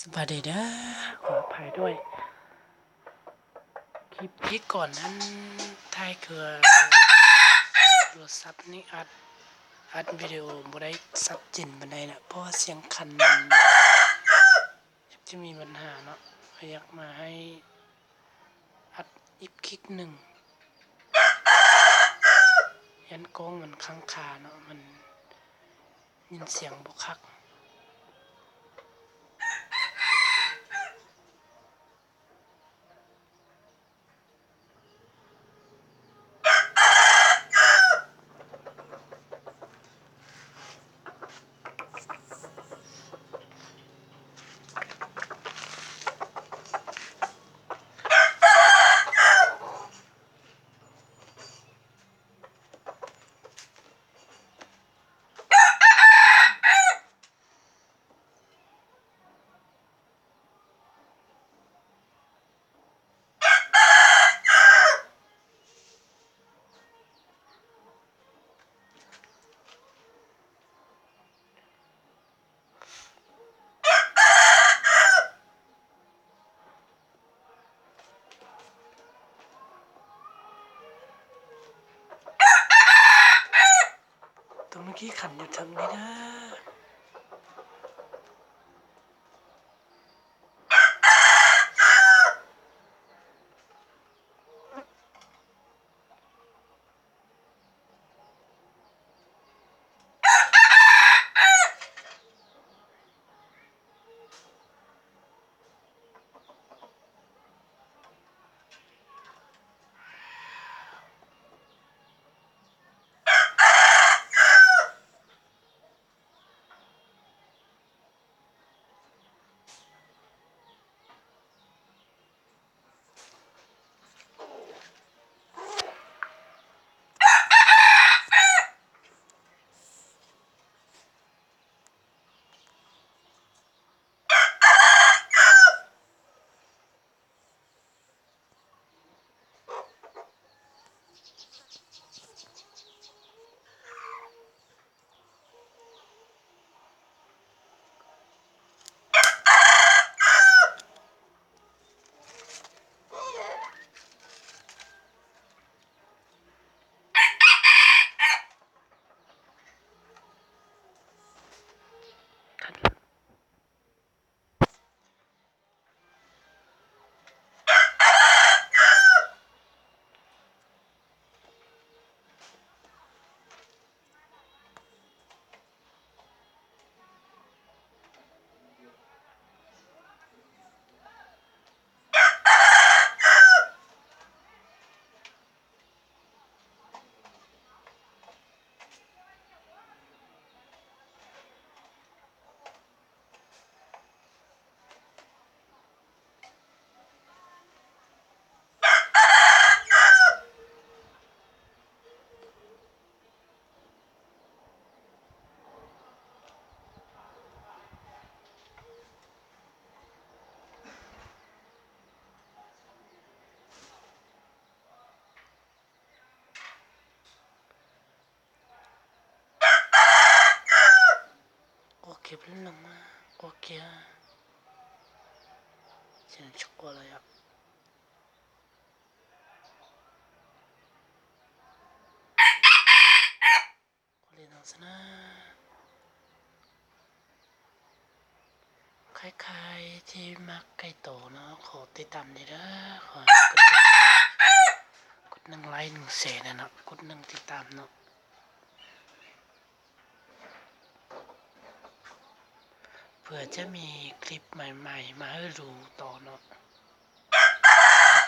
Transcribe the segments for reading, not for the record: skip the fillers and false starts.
สวัสดีนะขออภัยด้วยคลิปที่ก่อนนั้นถ่ายคือโทรศัพท์นี่อัดวิดีโอบ่ได้ซับจินบันไดนะเพราะว่าเสียงคันมันจะมีปัญหาเนาะอยากมาให้อัดอีกคลิปหนึ่งยันกล้องมันค้างคาเนาะมันยินเสียงบ่คักตัวเมื่อกี้ขันอยู่ทางนี้นะโอเคเป็นลงมาโอเคเสียงช็อกโกแลตก็เลยต้องสนะคล้ายๆที่มักไก่โตเนาะขอติดตามด้วยเด้อขอให้กดติดตามกด1 ไลค์1 แชร์นะเนาะกด1 ติดตามเนาะเพื่อจะมีคลิปใหม่ๆมาให้ดูต่อเนาะ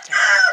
จ้า